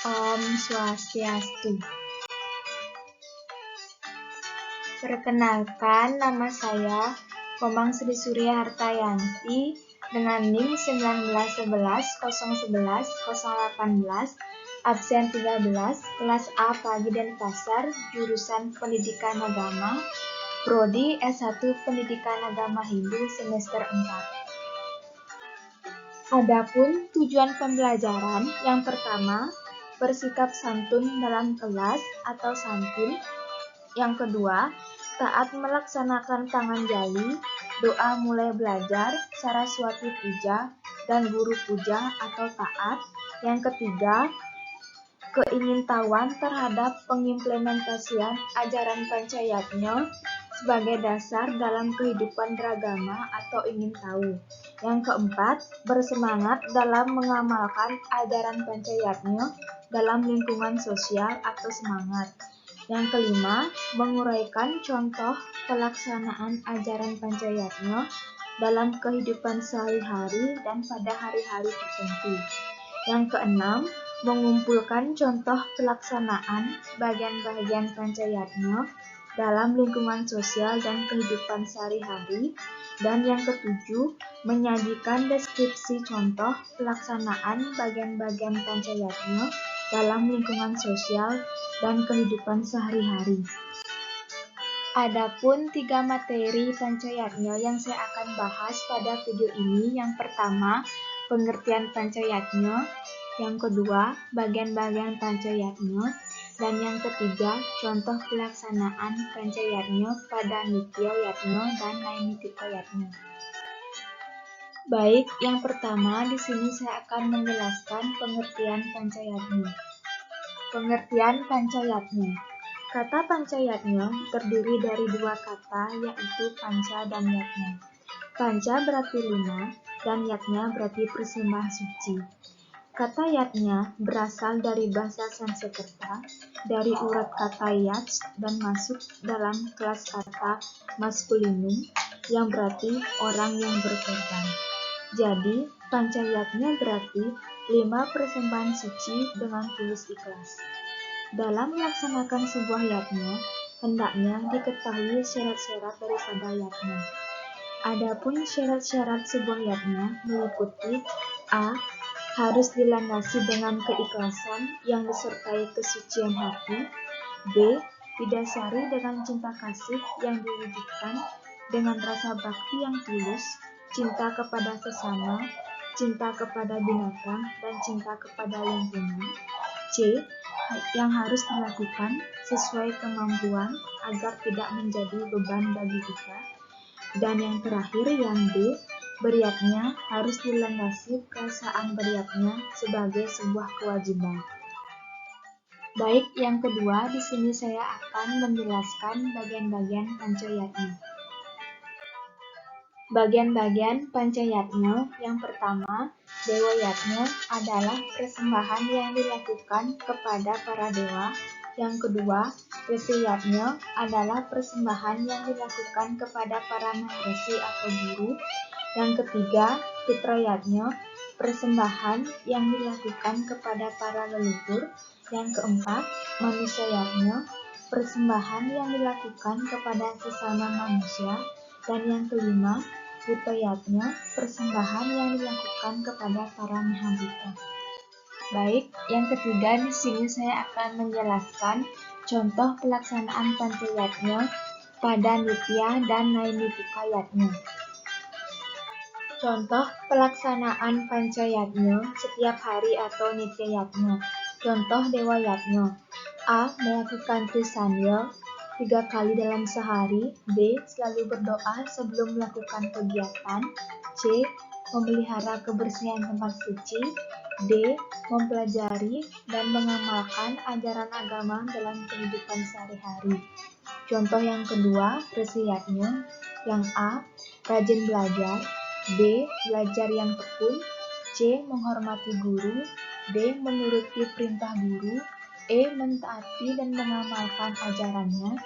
Om Swastiastu. Perkenalkan, nama saya Komang Sri Surya Hartayanti dengan NIM 1911011018, absen 13, kelas A Pagi dan Pasar, jurusan Pendidikan Agama, Prodi S1 Pendidikan Agama Hindu semester 4. Adapun tujuan pembelajaran, yang pertama, bersikap santun dalam kelas atau santun. Yang kedua, taat melaksanakan tangan jali, doa mulai belajar, Saraswati puja, dan guru puja atau taat. Yang ketiga, keingintahuan terhadap pengimplementasian ajaran Pancayatna sebagai dasar dalam kehidupan beragama atau ingin tahu. Yang keempat, bersemangat dalam mengamalkan ajaran Pancayatna dalam lingkungan sosial atau semangat. Yang kelima, menguraikan contoh pelaksanaan ajaran Pancayatna dalam kehidupan sehari-hari dan pada hari-hari tertentu. Yang keenam, mengumpulkan contoh pelaksanaan bagian-bagian Pancayatna dalam lingkungan sosial dan kehidupan sehari-hari. Dan yang ketujuh, menyajikan deskripsi contoh pelaksanaan bagian-bagian Pancayatna dalam lingkungan sosial dan kehidupan sehari-hari. Adapun 3 materi Pancayatna yang saya akan bahas pada video ini. Yang pertama, pengertian Pancayatna. Yang kedua, bagian-bagian Pancayatna. Dan yang ketiga, contoh pelaksanaan Pancayatna pada Nitya Yatna dan Naimittika Yatna. Baik, yang pertama di sini saya akan menjelaskan pengertian Pancayatna. Pengertian Pancayatna. Kata Pancayatna terdiri dari 2 kata, yaitu panca dan yatna. Panca berarti 5 dan yatna berarti persembahan suci. Kata yatna berasal dari bahasa Sanskerta, dari urat kata yats dan masuk dalam kelas kata maskulinum yang berarti orang yang berkorban. Jadi, Pancayatna berarti 5 persembahan suci dengan tulus ikhlas. Dalam melaksanakan sebuah yatna, hendaknya diketahui syarat-syarat daripada yatna. Adapun syarat-syarat sebuah yatna meliputi A. Harus dilandasi dengan keikhlasan yang disertai kesucian hati. B. Didasari dengan cinta kasih yang diwujudkan dengan rasa bakti yang tulus, cinta kepada sesama, cinta kepada binatang, dan cinta kepada lingkungan. C. Yang harus dilakukan sesuai kemampuan agar tidak menjadi beban bagi kita. Dan yang terakhir, yang D. Beryatna harus dilandasi perasaan beryatna sebagai sebuah kewajiban. Baik, yang kedua, di sini saya akan menjelaskan bagian-bagian Pancayatna. Bagian-bagian Pancayatna. Yang pertama, Dewa Yatna adalah persembahan yang dilakukan kepada para dewa. Yang kedua, Resi Yatna adalah persembahan yang dilakukan kepada para maharesi atau guru. Yang ketiga, Pitra Yatna, persembahan yang dilakukan kepada para leluhur. Yang keempat, Manusia Yatna, persembahan yang dilakukan kepada sesama manusia. Dan yang kelima, Bhuta Yatna, persembahan yang dilakukan kepada para Mahabhuta. Baik, yang ketiga di sini saya akan menjelaskan contoh pelaksanaan Pancayatna pada Nitya dan Naimittika Yatna. Contoh pelaksanaan Pancayatna setiap hari atau Nitya Yatna. Contoh Dewa Yatna. A. Melakukan Trisandya 3 kali dalam sehari. B. Selalu berdoa sebelum melakukan kegiatan. C. Memelihara kebersihan tempat suci. D. Mempelajari dan mengamalkan ajaran agama dalam kehidupan sehari-hari. Contoh yang kedua, Resi Yatna. Yang A. Rajin belajar. B. Belajar yang tekun. C. Menghormati guru. D. Menuruti perintah guru. E. Mentaati dan mengamalkan ajarannya.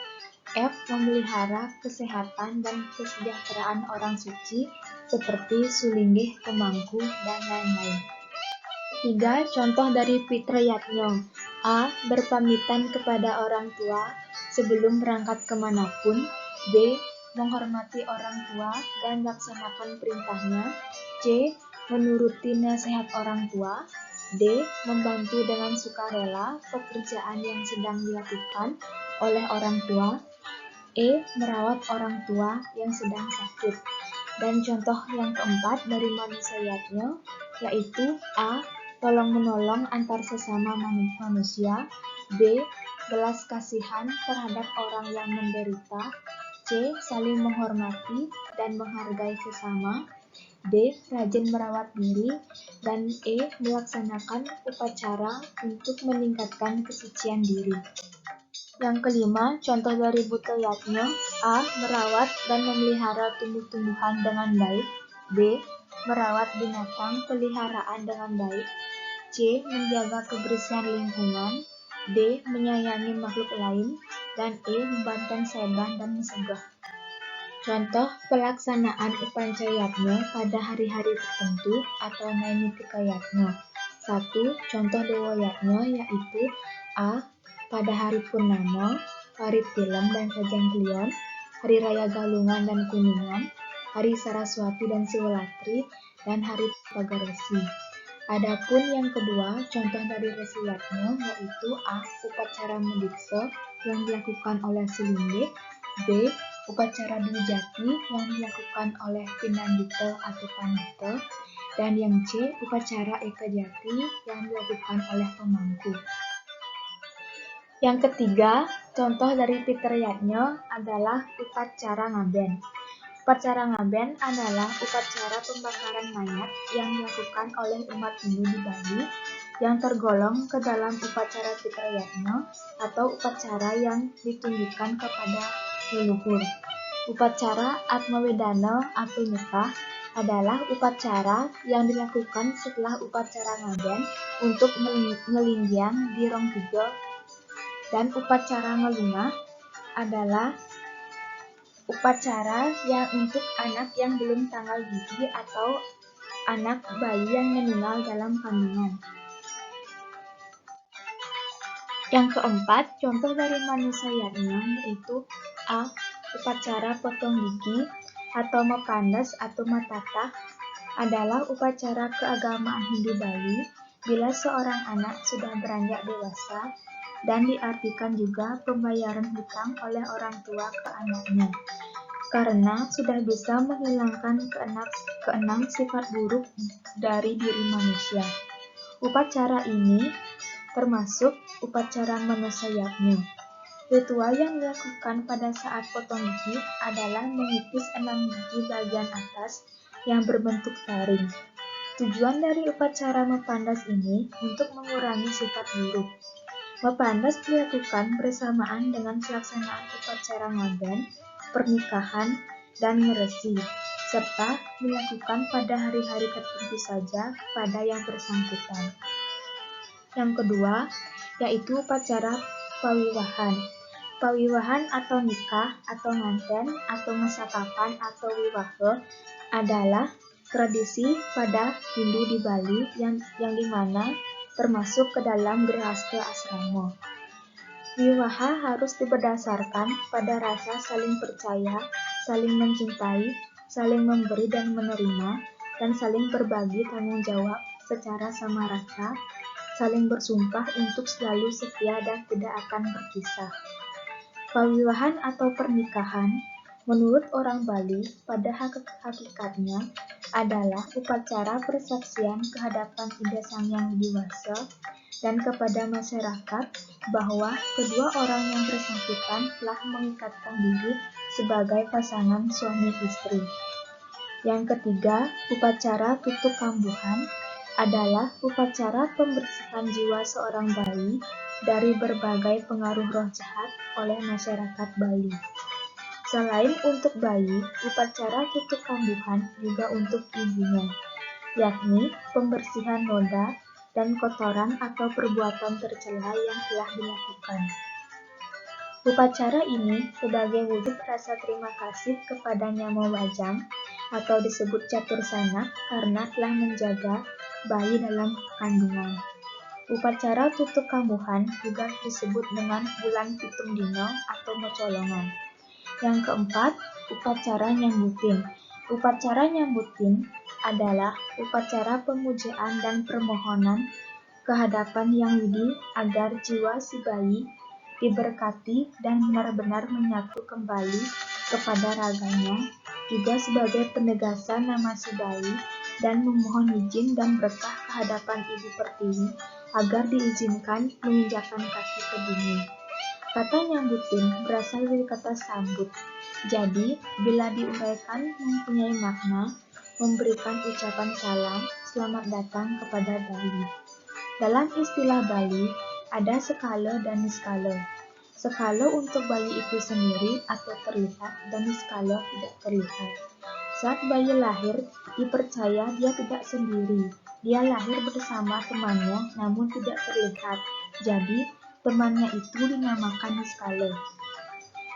F. Memelihara kesehatan dan kesejahteraan orang suci seperti Sulinggih, Pemangku, dan lain-lain. 3. Contoh dari Fitriyatnya. A. Berpamitan kepada orang tua sebelum berangkat kemanapun. B. Menghormati orang tua dan melaksanakan perintahnya. C. Menuruti nasihat orang tua. D. Membantu dengan sukarela pekerjaan yang sedang dilakukan oleh orang tua. E. Merawat orang tua yang sedang sakit. Dan contoh yang keempat dari manusiatnya yaitu A. Tolong-menolong antar sesama manusia. B. Belas kasihan terhadap orang yang menderita. C. Saling menghormati dan menghargai sesama. D. Rajin merawat diri. Dan E. Melaksanakan upacara untuk meningkatkan kesucian diri. Yang kelima, contoh dari Buddhayatnya. A. Merawat dan memelihara tumbuh-tumbuhan dengan baik. B. Merawat binatang peliharaan dengan baik. C. Menjaga kebersihan lingkungan. D. Menyayangi makhluk lain. Dan E. Membanteng setan dan mencegah. Contoh pelaksanaan upancayatnya pada hari-hari tertentu atau naimitikayatnya. 1. Contoh dewayatnya yaitu A. Pada hari Purnama, hari Tilam dan Sajang Kliwon, hari Raya Galungan dan Kuningan, hari Saraswati dan Siwalatri, dan hari Pagarwesi. Adapun yang kedua, contoh dari resiyatnya yaitu A. Upacara mendiksa yang dilakukan oleh Silingge. B. Upacara Dwijati yang dilakukan oleh Pinandita atau Pandita. Dan yang C. Upacara Ekajati yang dilakukan oleh pemangku. Yang ketiga, contoh dari Fitriyatnya adalah upacara ngaben. Upacara ngaben adalah upacara pembakaran mayat yang dilakukan oleh umat Hindu di Bali yang tergolong ke dalam upacara Fitriyatnya atau upacara yang ditunjukkan kepada leluhur. Upacara Atmawedana atau nikah adalah upacara yang dilakukan setelah upacara ngaben untuk ngelinggiang di Rong Tiga. Dan upacara ngelungah adalah upacara yang untuk anak yang belum tanggal gigi atau anak bayi yang meninggal dalam kandungan. Yang keempat, contoh dari manusayatnya yaitu A. Upacara potong gigi atau mapandas atau matatah adalah upacara keagamaan Hindu Bali bila seorang anak sudah beranjak dewasa dan diartikan juga pembayaran hutang oleh orang tua ke anaknya karena sudah bisa menghilangkan keenam sifat buruk dari diri manusia. Upacara ini termasuk upacara manusayatnya. Ritual yang dilakukan pada saat potong gigi adalah mengikis 6 gigi bagian atas yang berbentuk taring. Tujuan dari upacara mepandas ini untuk mengurangi sifat buruk. Mepandas dilakukan bersamaan dengan pelaksanaan upacara ngaben, pernikahan, dan ngeresi, serta dilakukan pada hari-hari tertentu saja pada yang bersangkutan. Yang kedua, yaitu upacara pawiwahan. Pawiwahan atau nikah atau nganten atau masakapan atau wiwaha adalah tradisi pada Hindu di Bali yang dimana termasuk ke dalam grihastha asrama. Wiwaha harus berdasarkan pada rasa saling percaya, saling mencintai, saling memberi dan menerima, dan saling berbagi tanggung jawab secara sama rata, saling bersumpah untuk selalu setia dan tidak akan berpisah. Pawiwahan atau pernikahan, menurut orang Bali, pada hakikatnya adalah upacara persaksian kehadapan Ida Sang Yang Widiwasa dan kepada masyarakat bahwa kedua orang yang bersangkutan telah mengikatkan diri sebagai pasangan suami istri. Yang ketiga, upacara tutuk kambuhan adalah upacara pembersihan jiwa seorang bayi dari berbagai pengaruh roh jahat oleh masyarakat Bali. Selain untuk bayi, upacara tutuk kambuhan juga untuk ibunya, yakni pembersihan noda dan kotoran atau perbuatan tercela yang telah dilakukan. Upacara ini sebagai wujud rasa terima kasih kepada Nyamo Bajang atau disebut Catur Sana karena telah menjaga bayi dalam kandungan. Upacara tutuk kambuhan juga disebut dengan bulan pitung dino atau mocolongan. Yang keempat, upacara nyambutin. Upacara nyambutin adalah upacara pemujaan dan permohonan kehadapan Yang Widi agar jiwa si bayi diberkati dan benar-benar menyatu kembali kepada raganya, juga sebagai penegasan nama si bayi dan memohon izin dan berkah kehadapan Ibu Pertiwi agar diizinkan menginjakkan kaki ke bumi. Kata nyambutin berasal dari kata sambut. Jadi, bila diuraikan mempunyai makna memberikan ucapan salam selamat datang kepada bayi. Dalam istilah Bali, ada sekalo dan niskalo. Sekalo untuk bayi itu sendiri atau terlihat dan niskalo tidak terlihat. Saat bayi lahir, dipercaya dia tidak sendiri. Dia lahir bersama temannya namun tidak terlihat. Jadi, temannya itu dinamakan niskalo.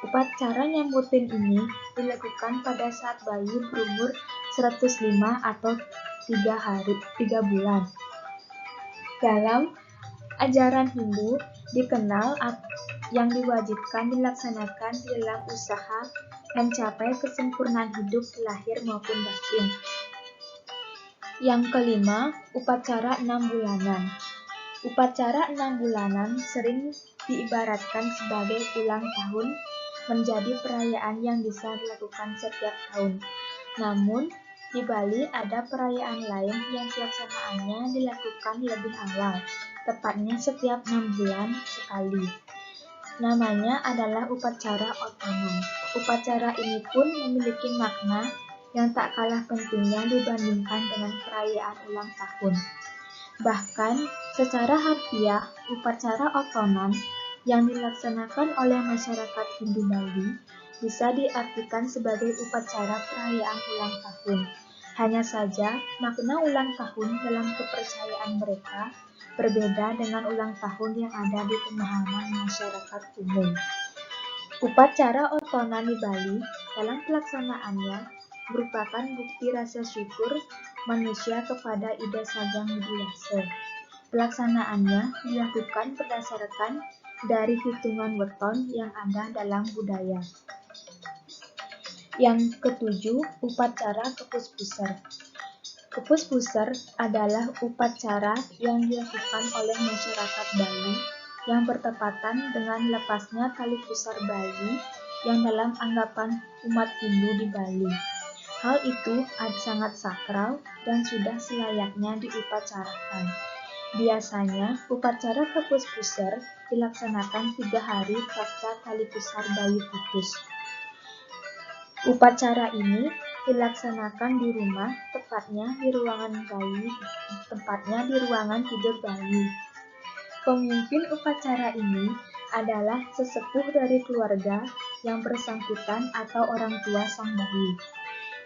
Upacara nyambutin ini dilakukan pada saat bayi berumur 105 atau 3 bulan. Dalam ajaran Hindu dikenal yang diwajibkan dilaksanakan dalam usaha mencapai kesempurnaan hidup lahir maupun batin. Yang kelima, upacara 6 bulanan. Upacara 6 bulanan sering diibaratkan sebagai ulang tahun, menjadi perayaan yang bisa dilakukan setiap tahun. Namun, di Bali ada perayaan lain yang pelaksanaannya dilakukan lebih awal, tepatnya setiap 6 bulan sekali. Namanya adalah upacara otonom. Upacara ini pun memiliki makna yang tak kalah pentingnya dibandingkan dengan perayaan ulang tahun. Bahkan, secara harfiah, upacara otonom yang dilaksanakan oleh masyarakat Hindu Bali bisa diartikan sebagai upacara perayaan ulang tahun. Hanya saja, makna ulang tahun dalam kepercayaan mereka berbeda dengan ulang tahun yang ada di pemahaman masyarakat umum. Upacara otonom di Bali dalam pelaksanaannya merupakan bukti rasa syukur manusia kepada Ida Sagang Widiwasa. Pelaksanaannya dilakukan berdasarkan dari hitungan weton yang ada dalam budaya. Yang ketujuh, upacara kepus-puser. Kepus-puser adalah upacara yang dilakukan oleh masyarakat Bali yang bertepatan dengan lepasnya tali pusar bayi yang dalam anggapan umat Hindu di Bali. Hal itu sangat sakral dan sudah selayaknya diupacarakan. Biasanya, upacara kepus-puser dilaksanakan 3 hari pasca tali pusar bayi putus. Upacara ini dilaksanakan di rumah, tepatnya di ruangan tidur bayi. Pemimpin upacara ini adalah sesepuh dari keluarga yang bersangkutan atau orang tua sang bayi.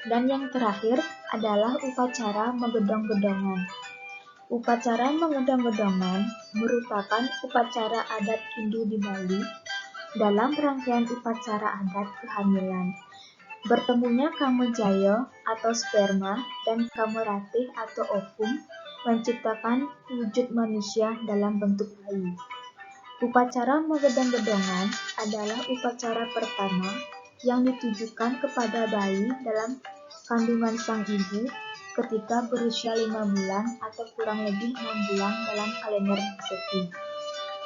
Dan yang terakhir adalah upacara menggedong-gedongan. Upacara menggedong-gedongan merupakan upacara adat Hindu di Bali dalam rangkaian upacara adat kehamilan. Bertemunya Kamajaya atau sperma dan Kameratih atau ovum menciptakan wujud manusia dalam bentuk bayi. Upacara menggedong-gedongan adalah upacara pertama yang ditujukan kepada bayi dalam kandungan sang ibu ketika berusia 5 bulan atau kurang lebih 6 bulan dalam kalender Masehi.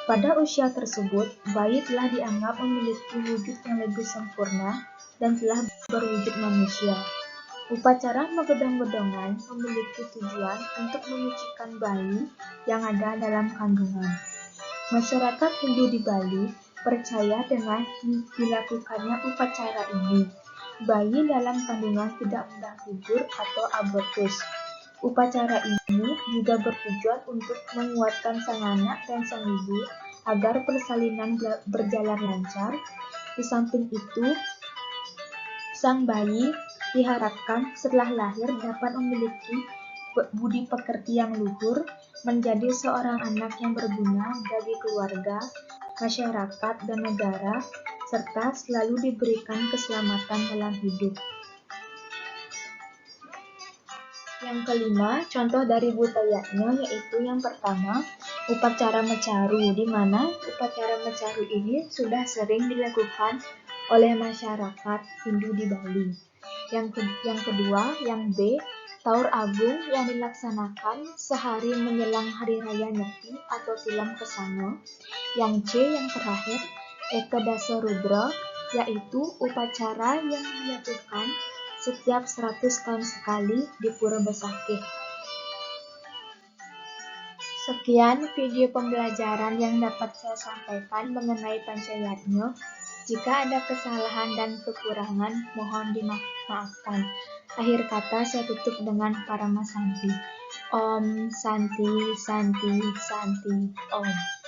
Pada usia tersebut, bayi telah dianggap memiliki wujud yang lebih sempurna dan telah berwujud manusia. Upacara menggedong-gedongan memiliki tujuan untuk menyucikan bayi yang ada dalam kandungan. Masyarakat Hindu di Bali percaya dengan dilakukannya upacara ini, bayi dalam kandungan tidak mudah gugur atau abortus. Upacara ini juga bertujuan untuk menguatkan sang anak dan sang ibu agar persalinan berjalan lancar. Di samping itu, sang bayi diharapkan setelah lahir dapat memiliki budi pekerti yang luhur, menjadi seorang anak yang berguna bagi keluarga, masyarakat, dan negara, serta selalu diberikan keselamatan dalam hidup. yang kelima, contoh dari budayanya yaitu yang pertama, upacara mecaru, di mana upacara mecaru ini sudah sering dilakukan oleh masyarakat Hindu di Bali. Yang kedua, yang B, Taur Agung yang dilaksanakan sehari menjelang Hari Raya Nyepi atau Tilam Kesanga. Yang C, yang terakhir, Eka Dasa Rudra, yaitu upacara yang dilakukan setiap 100 tahun sekali di Pura Besakih. Sekian video pembelajaran yang dapat saya sampaikan mengenai Pancayatnya. Jika ada kesalahan dan kekurangan, mohon dimaafkan. Akhir kata saya tutup dengan Paramasanti. Om Santi Santi Santi Om.